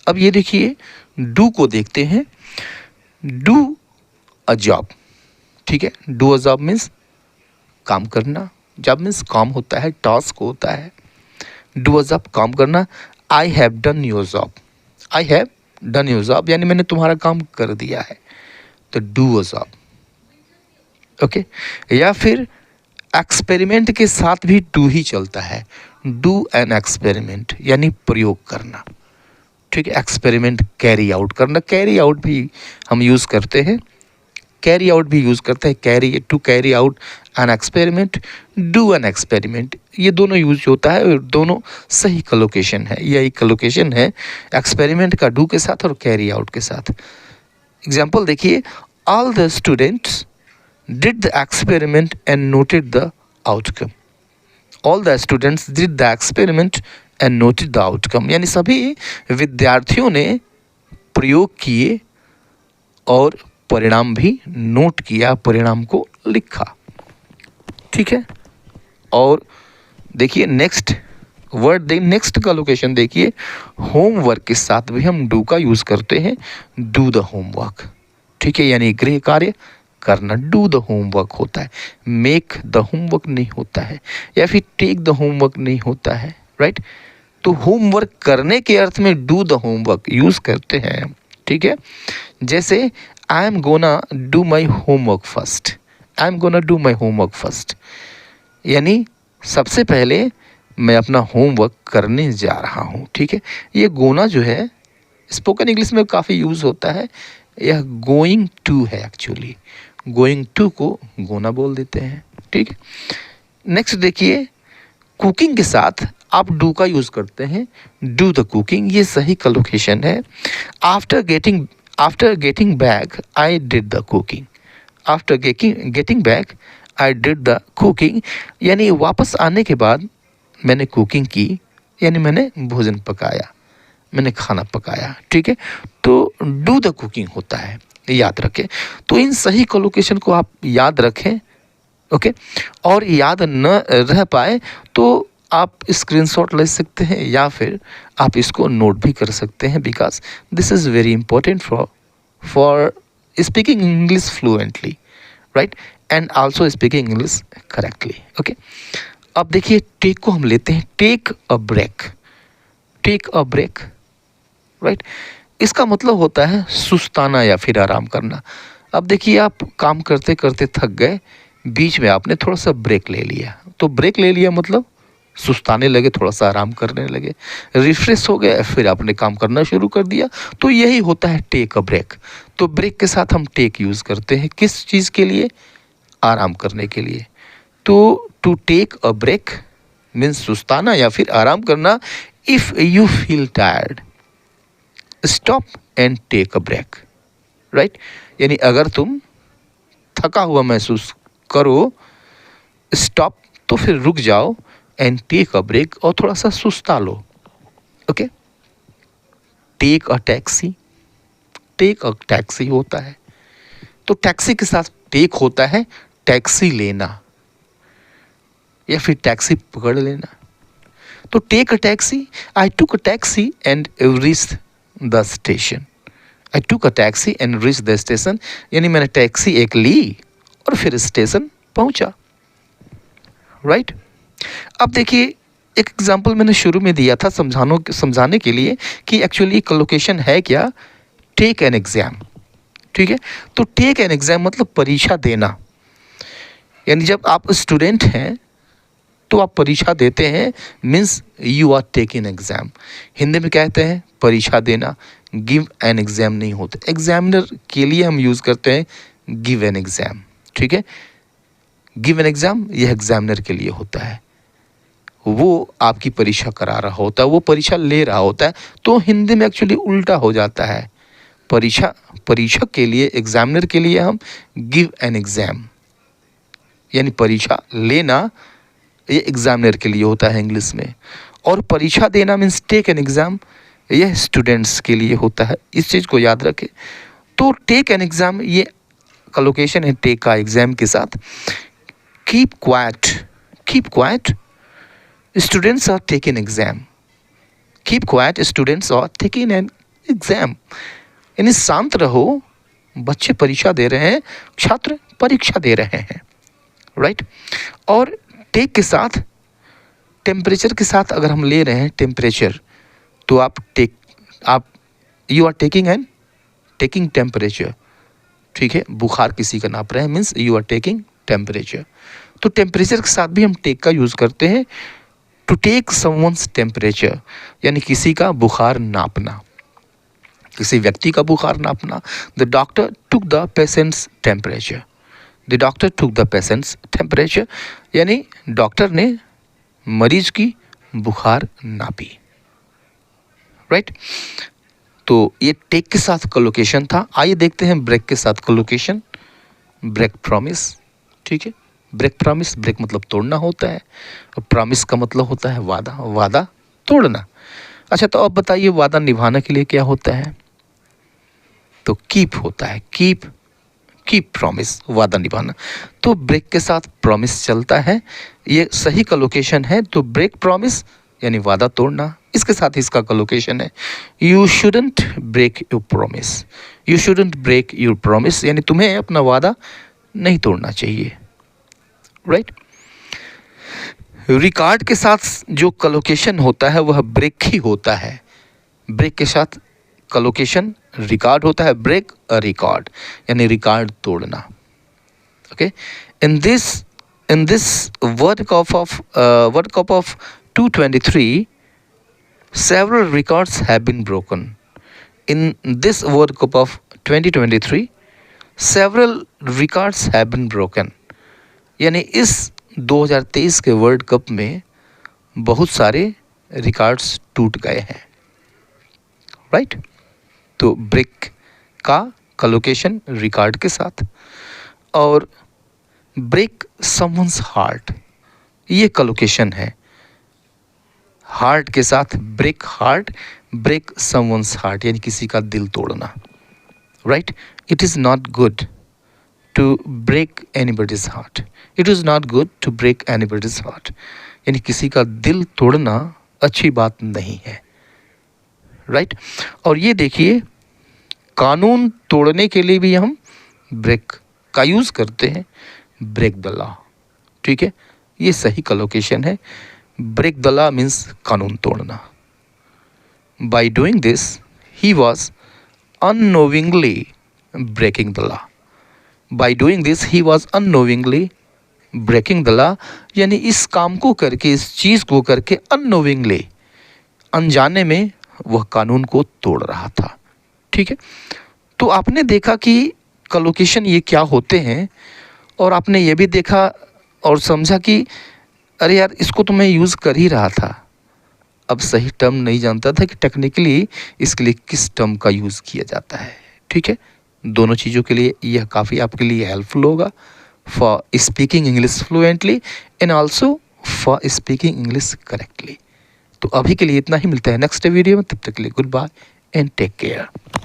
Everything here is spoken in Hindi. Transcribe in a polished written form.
अब ये देखिए डू को देखते हैं। डू अ जॉब, ठीक है। डू अ जॉब मीन्स काम करना, जॉब मीन्स काम होता है, टास्क होता है। डू अ जॉब काम करना। I have done your job, I have done your job यानी मैंने तुम्हारा काम कर दिया है, तो डू अ जॉब, ओके। या फिर एक्सपेरिमेंट के साथ भी डू ही चलता है। डू एन एक्सपेरिमेंट यानी प्रयोग करना, ठीक है। एक्सपेरिमेंट कैरी आउट करना, कैरी आउट भी हम यूज़ करते हैं, कैरी आउट भी यूज़ करते हैं। Carry, to carry out an experiment, do an experiment, ये दोनों यूज होता है और दोनों सही कलोकेशन है। यही कलोकेशन है एक्सपेरिमेंट का डू के साथ और कैरी आउट के साथ। एग्जाम्पल देखिए, all the students did the experiment and noted the outcome. All the students did the experiment and noted the outcome यानी सभी विद्यार्थियों ने प्रयोग किए और परिणाम भी नोट किया, परिणाम को लिखा, ठीक है। और देखिए नेक्स्ट वर्ड, नेक्स्ट का लोकेशन देखिए, होमवर्क के साथ भी हम डू का यूज़ करते हैं। डू द होमवर्क, ठीक है, यानी गृह कार्य करना, डू द होमवर्क होता है। मेक द होमवर्क नहीं होता है, या फिर टेक द होमवर्क नहीं होता है, राइट। तो होमवर्क करने के अर्थ में डू द होमवर्क यूज़ करते हैं, ठीक है। जैसे I am gonna do my homework first, I am gonna do my homework first यानी सबसे पहले मैं अपना होमवर्क करने जा रहा हूँ, ठीक है। ये गोना जो है स्पोकन इंग्लिश में काफ़ी यूज़ होता है, यह गोइंग टू है एक्चुअली, गोइंग टू को गोना बोल देते हैं, ठीक है। नेक्स्ट देखिए, कुकिंग के साथ आप डू का यूज़ करते हैं, डू द कुकिंग, ये सही कलोकेशन है। After getting back I did the cooking, after getting back I did the cooking यानी वापस आने के बाद मैंने कुकिंग की, यानी मैंने भोजन पकाया, मैंने खाना पकाया, ठीक है। तो डू द कुकिंग होता है, याद रखें। तो इन सही कोलोकेशन को आप याद रखें, ओके। और याद न रह पाए तो आप स्क्रीनशॉट ले सकते हैं या फिर आप इसको नोट भी कर सकते हैं, because this is very important for speaking English fluently, right, and also speaking English correctly, okay. अब देखिए टेक को हम लेते हैं, take a break, take a break, right. इसका मतलब होता है सुस्ताना या फिर आराम करना। अब देखिए आप काम करते करते थक गए, बीच में आपने थोड़ा सा ब्रेक ले लिया, तो ब्रेक ले लिया मतलब सुस्ताने लगे, थोड़ा सा आराम करने लगे, रिफ्रेश हो गए, फिर आपने काम करना शुरू कर दिया, तो यही होता है टेक अ ब्रेक। तो ब्रेक के साथ हम टेक यूज़ करते हैं, किस चीज़ के लिए? आराम करने के लिए। तो to take a break means सुस्ताना या फिर आराम करना। If you feel tired stop and take a break, right, यानी अगर तुम थका हुआ महसूस करो, स्टॉप तो फिर रुक जाओ, एंड टेक अ ब्रेक और थोड़ा सा सुस्ता लो, okay. Take a taxi, take a taxi होता है, तो टैक्सी के साथ टेक होता है टैक्सी लेना या फिर टैक्सी पकड़ लेना। तो take a taxi, I took a taxi and reach the station, I took a taxi and reach the station यानी मैंने टैक्सी एक ली और फिर स्टेशन पहुंचा, राइट। अब देखिए एक एग्जांपल मैंने शुरू में दिया था समझाने के लिए कि एक्चुअली लोकेशन है क्या, टेक एन एग्जाम, ठीक है। तो टेक एन एग्जाम मतलब परीक्षा देना, यानी जब आप स्टूडेंट हैं तो आप परीक्षा देते हैं, means you are taking exam. Hindi में कहते हैं परीक्षा देना, गिव एन एग्जाम नहीं होता, एग्जामिनर के लिए हम यूज़ करते हैं गिव एन एग्जाम, ठीक है। गिव एन एग्जाम यह एग्जामिनर के लिए होता है, वो आपकी परीक्षा करा रहा होता है, वो परीक्षा ले रहा होता है। तो हिंदी में एक्चुअली उल्टा हो जाता है, परीक्षक के लिए, एग्जामिनर के लिए हम गिव एन एग्जाम यानी परीक्षा लेना, ये एग्जामिनर के लिए होता है इंग्लिश में। और परीक्षा देना मीन्स टेक एन एग्ज़ाम, यह स्टूडेंट्स के लिए होता है, इस चीज़ को याद रखें। तो टेक एन एग्ज़ाम ये कलोकेशन है टेक का एग्जाम के साथ। Keep quiet, keep quiet students are taking exam, keep quiet students are taking an exam, यानी शांत रहो, बच्चे परीक्षा दे रहे हैं, छात्र परीक्षा दे रहे हैं, राइट। और टेक के साथ, टेम्परेचर के साथ अगर हम ले रहे हैं टेम्परेचर, तो आप यू आर टेकिंग टेम्परेचर, ठीक है। बुखार किसी का नाप रहे हैं means you are taking temperature. तो टेम्परेचर के साथ भी हम टेक का यूज़ करते हैं, टू टेक समवन्स टेम्परेचर, यानी किसी का बुखार नापना, किसी व्यक्ति का बुखार नापना। The doctor took the patients temperature, the doctor took the patients temperature, यानी डॉक्टर ने मरीज की बुखार नापी, राइट। तो ये टेक के साथ कोलोकेशन था। आइए देखते हैं ब्रेक के साथ कोलोकेशन। ब्रेक प्रॉमिस, ठीक है। ब्रेक प्रॉमिस, ब्रेक मतलब तोड़ना होता है, और प्रॉमिस का मतलब होता है वादा, वादा तोड़ना। अच्छा, तो अब बताइए वादा निभाने के लिए क्या होता है? तो कीप होता है, कीप प्रॉमिस, वादा निभाना। तो ब्रेक के साथ प्रॉमिस चलता है, ये सही कोलोकेशन है। तो ब्रेक प्रॉमिस यानी वादा तोड़ना, इसके साथ इसका कोलोकेशन है you shouldn't break your promise, you shouldn't break your promise, यानी तुम्हें अपना वादा नहीं तोड़ना चाहिए, राइट। रिकॉर्ड के साथ जो कोलोकेशन होता है वह ब्रेक ही होता है। ब्रेक के साथ कोलोकेशन रिकॉर्ड होता है, ब्रेक अ रिकॉर्ड यानी रिकॉर्ड तोड़ना, okay. In this world cup of 223 several records have been broken. In this World Cup of 2023 several records have been broken, यानी इस 2023 के वर्ल्ड कप में बहुत सारे रिकॉर्ड्स टूट गए हैं, राइट। तो ब्रेक का कोलोकेशन रिकॉर्ड के साथ, और ब्रेक समवन्स हार्ट, ये कोलोकेशन है हार्ट के साथ। Break heart, break someone's heart, यानी किसी का दिल तोड़ना, right. It is not good to break anybody's heart, it is not good to break anybody's heart, यानी किसी का दिल तोड़ना अच्छी बात नहीं है, राइट। और ये देखिए, कानून तोड़ने के लिए भी हम ब्रेक का यूज़ करते हैं, ब्रेक द लॉ, ठीक है। ये सही कोलोकेशन है। ब्रेक द लॉ मीन्स कानून तोड़ना। By doing this he was unknowingly breaking the law, by doing this he was unknowingly breaking the law, यानी इस काम को करके, इस चीज़ को करके अननोविंगली, अनजाने में वह कानून को तोड़ रहा था, ठीक है। तो आपने देखा कि कोलोकेशन ये क्या होते हैं, और आपने ये भी देखा और समझा कि अरे यार, इसको तो मैं यूज़ कर ही रहा था, अब सही टर्म नहीं जानता था कि टेक्निकली इसके लिए किस टर्म का यूज़ किया जाता है, ठीक है। दोनों चीज़ों के लिए यह काफ़ी आपके लिए हेल्पफुल होगा, for speaking English fluently and also for speaking English correctly. तो अभी के लिए इतना ही, मिलता है नेक्स्ट वीडियो में, तब तक के लिए good bye and take care.